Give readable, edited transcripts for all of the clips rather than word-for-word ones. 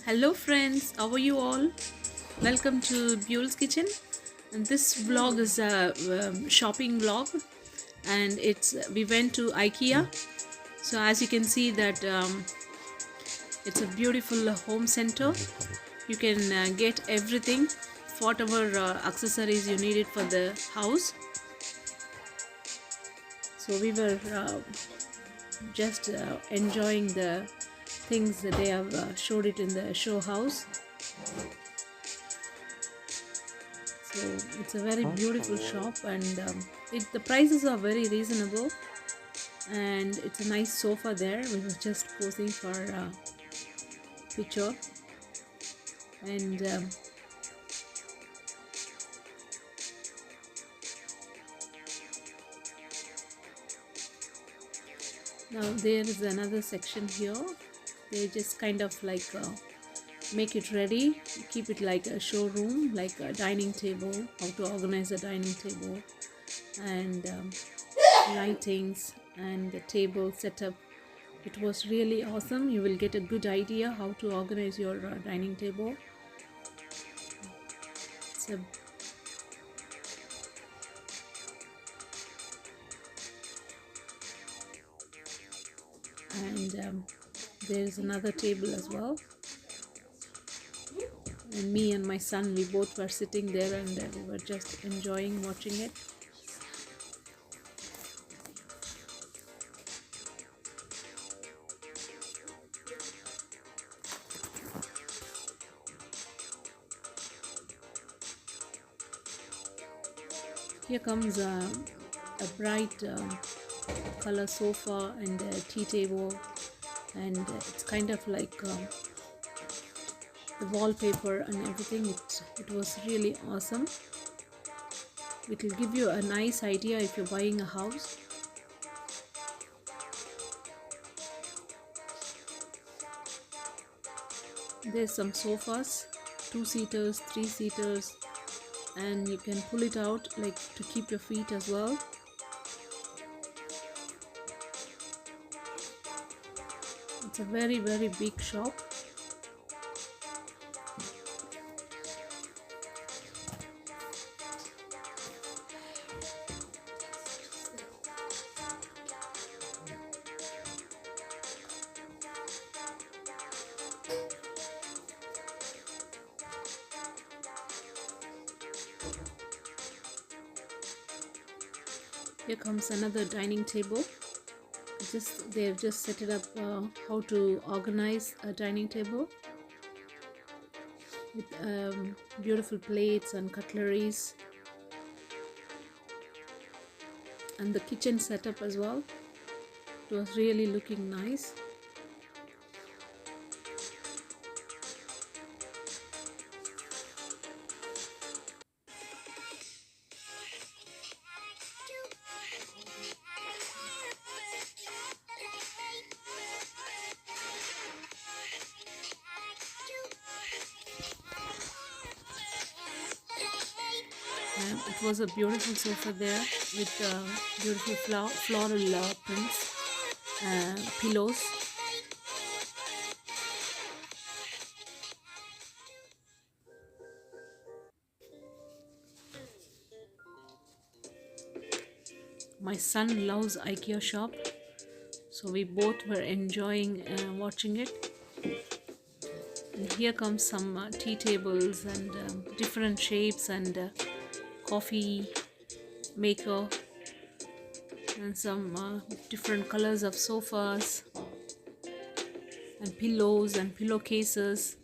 Hello friends, how are you all? Welcome to Buell's Kitchen. And this vlog is a shopping vlog, and we went to Ikea. So as you can see that it's a beautiful home center. You can get everything, whatever accessories you needed for the house. So we were just enjoying the things that they have showed it in the show house. So it's a very beautiful shop, and the prices are very reasonable, and it's a nice sofa there. We were just posing for a picture, and now there is another section here. They just kind of like make it ready, keep it like a showroom, like a dining table, how to organize a dining table, and lightings and the table setup. It was really awesome. You will get a good idea how to organize your dining table. It's a and there's another table as well, and me and my son, we both were sitting there, and we were just enjoying watching it. Here comes a bright color sofa and a tea table, and it's kind of like the wallpaper and everything. It was really awesome. It will give you a nice idea if you're buying a house. There's some sofas, 2-seaters, 3-seaters, and you can pull it out like to keep your feet as well. It's a very big shop. Here comes another dining table. They've just set it up how to organize a dining table with beautiful plates and cutleries, and the kitchen setup as well. It was really looking nice. It was a beautiful sofa there with beautiful floral prints, pillows. My son loves Ikea shop, so we both were enjoying watching it. And here comes some tea tables and different shapes, and coffee maker, and some different colors of sofas and pillows and pillowcases.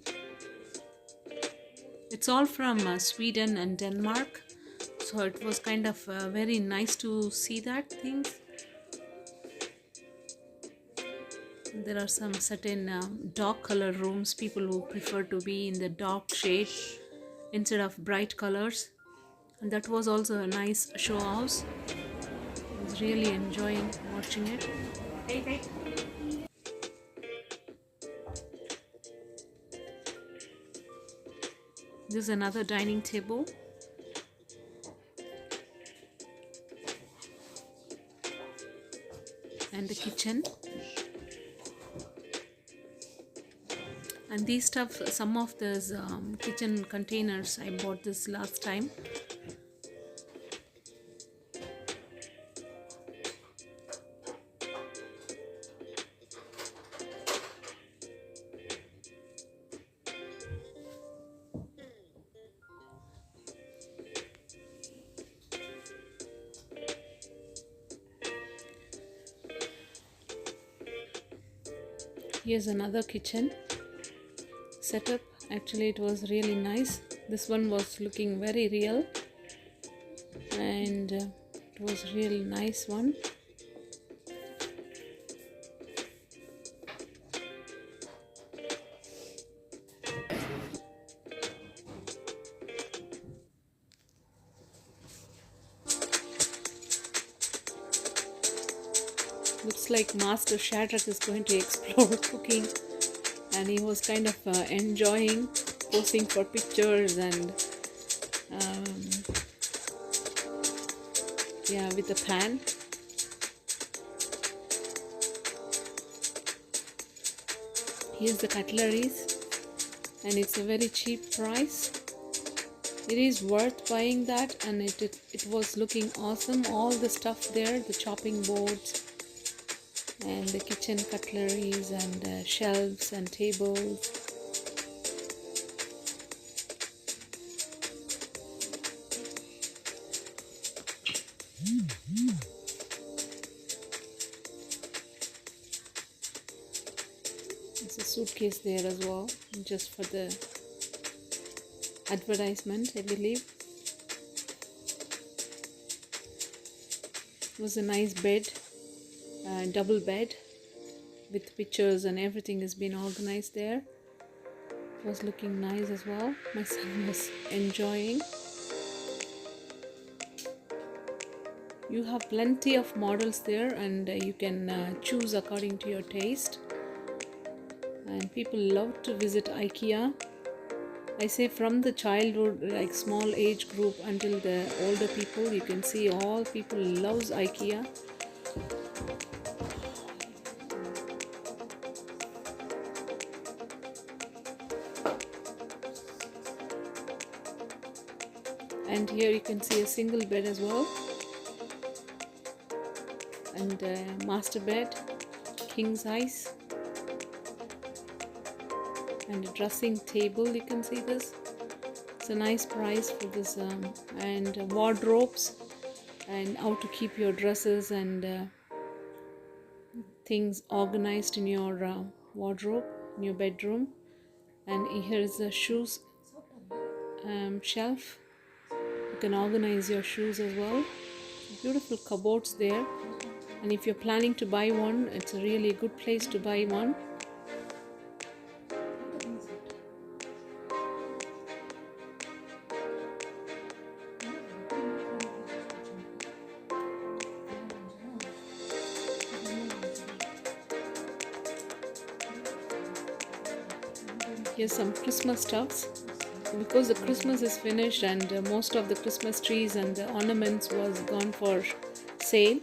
It's all from Sweden and Denmark, so it was kind of very nice to see that things. There are some certain dark color rooms, people who prefer to be in the dark shade instead of bright colors, and that was also a nice show house. I was really enjoying watching it. This is another dining table, and the kitchen, And these stuff, some of those kitchen containers, I bought this last time. Here's another kitchen setup. Actually, it was really nice. This one was looking very real, and it was really nice one. Looks like Master Shadrach is going to explore cooking, and he was kind of enjoying posing for pictures and yeah, with a pan. Here's the cutleries, and it's a very cheap price. It is worth buying that, and it was looking awesome. All the stuff there, the chopping boards and the kitchen cutleries and shelves and tables. There's a suitcase there as well, just for the advertisement, I believe. It was a nice bed, double bed with pictures and everything has been organized there. It was looking nice as well. My son was enjoying. You have plenty of models there, and you can choose according to your taste. And people love to visit Ikea. I say from the childhood, like small age group, until the older people, you can see all people loves Ikea. And here you can see a single bed as well, and a master bed, king size, and a dressing table. You can see this. It's a nice price for this, and wardrobes, and how to keep your dresses and things organized in your wardrobe in your bedroom. And here is a shoes shelf. You can organize your shoes as well. Beautiful cupboards there, and if you're planning to buy one, it's a really good place to buy one. Here's some Christmas stuffs. Because the Christmas is finished and most of the Christmas trees and the ornaments was gone for sale,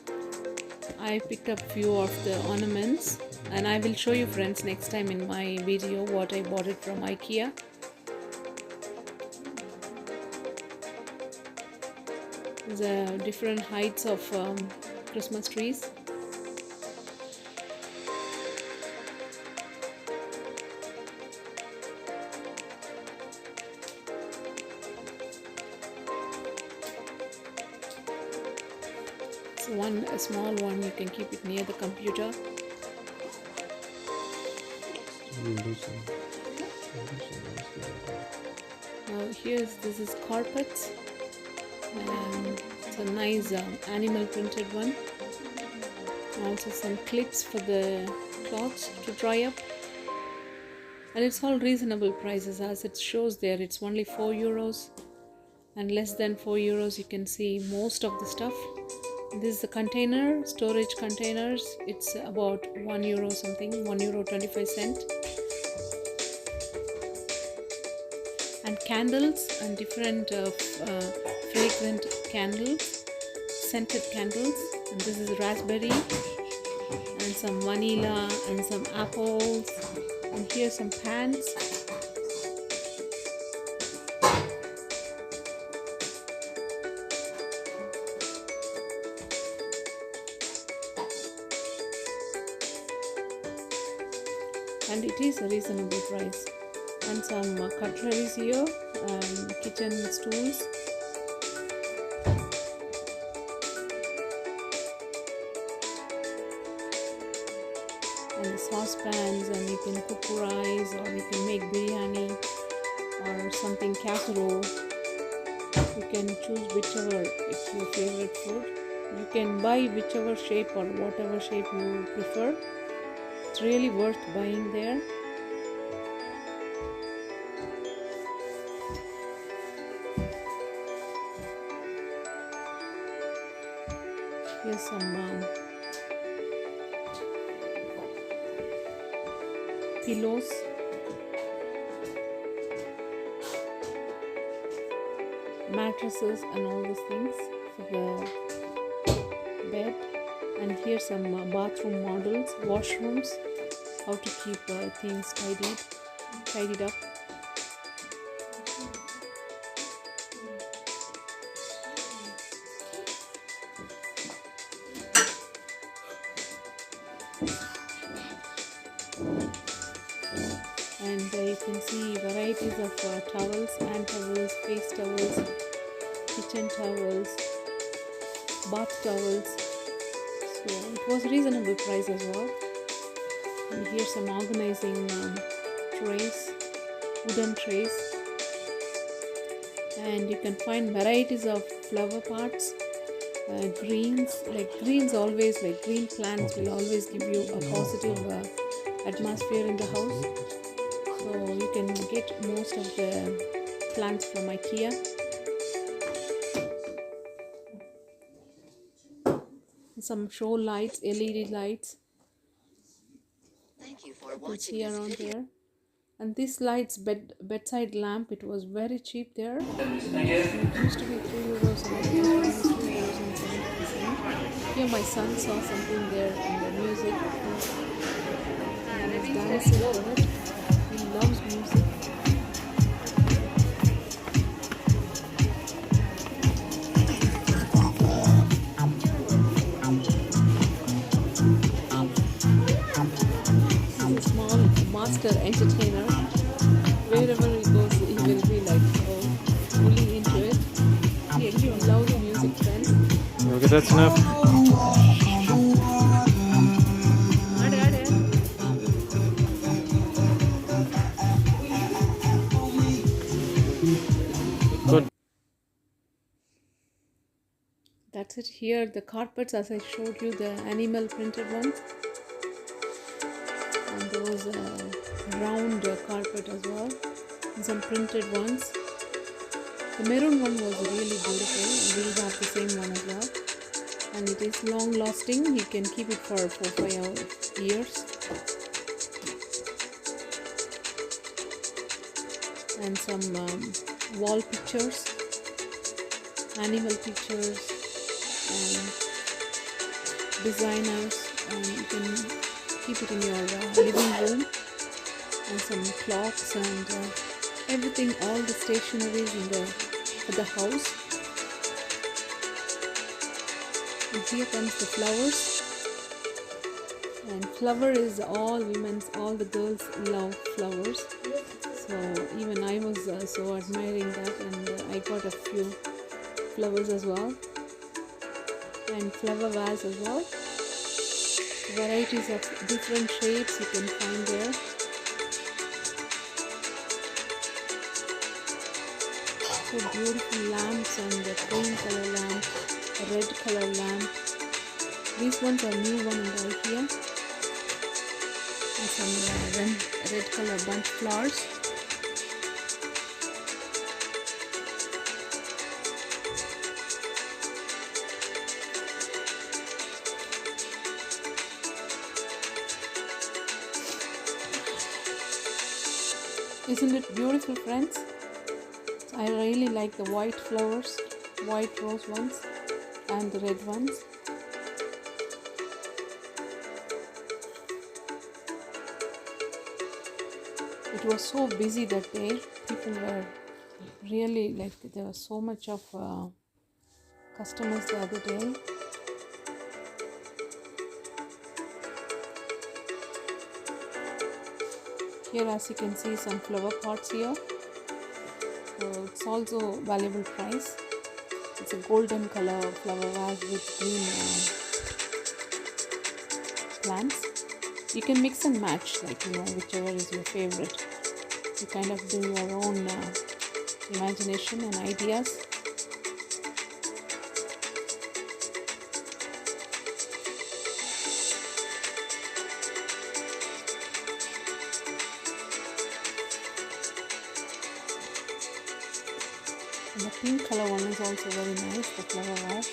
I picked up few of the ornaments, and I will show you, friends, next time in my video what I bought it from Ikea. There's different heights of Christmas trees. A small one, you can keep it near the computer. This is carpets, and it's a nice animal printed one. Also some clips for the cloths to dry up, and it's all reasonable prices. As it shows there, it's only €4, and less than €4 you can see most of the stuff. This is the container, storage containers. It's about €1 something, €1.25. And candles and different fragrant candles, scented candles. And this is raspberry and some vanilla and some apples And here's some pans. And it is a reasonable price. And some cutleries here, kitchen stools. And the saucepans, and you can cook rice, or you can make biryani or something casserole. You can choose whichever is your favorite food. You can buy whichever shape or whatever shape you prefer. It's really worth buying there. Here's some pillows. Mattresses and all these things for the bed. And here's some bathroom models, washrooms, how to keep things tidied up. And you can see varieties of towels, hand towels, face towels, kitchen towels, bath towels. So it was reasonable price as well. And here's some organizing trays, wooden trays. And you can find varieties of flower pots, greens. Like greens always, like green plants will always give you a positive atmosphere in the house. So you can get most of the plants from Ikea. Some show lights, LED lights. Thank you for You can watching see this around video. there. And this light's bedside lamp, it was very cheap there. It used to be €3 and it was only €3.70. Here my son saw something there in the music. And he's dancing for it. He loves music. He's a small master entertainer. Wherever he goes, he will be like fully into it. He loves music, friends. Okay, that's enough. Good. That's it. Here the carpets, as I showed you, the animal printed ones, and there was a round carpet as well, and some printed ones. The maroon one was really beautiful, and we'll have the same one as well. And it is long lasting. You can keep it for 4-5 years. And some wall pictures, animal pictures, and designers, and you can keep it in your living room. And some clocks and everything, all the stationeries for the house. And here comes the flowers. And flower is all the girls love flowers. So even I was so admiring that, and I got a few flowers as well, and flower vase as well. Varieties of different shapes you can find there. So beautiful lamps, and the cream color lamp, a red color lamp. These ones are new one in the Ikea. And some red color bunch flowers. Isn't it beautiful, friends? I really like the white flowers, white rose ones and the red ones. It was so busy that day. People were really like, there was so much of customers the other day. Here, as you can see, some flower pots here. So it's also valuable price. It's a golden color flower vase with green plants. You can mix and match, like, whichever is your favorite. You kind of do your own imagination and ideas. And the pink color one is also very nice, the flower vase.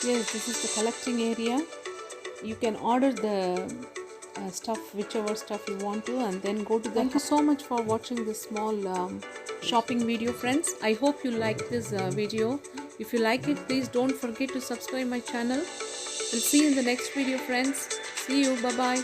Yes, this is the collecting area. You can order the stuff, whichever stuff you want to, and then go to the. Thank you so much for watching this small shopping video, friends. I hope you like this video. If you like it, please don't forget to subscribe my channel. We'll see you in the next video, friends. See you. Bye bye.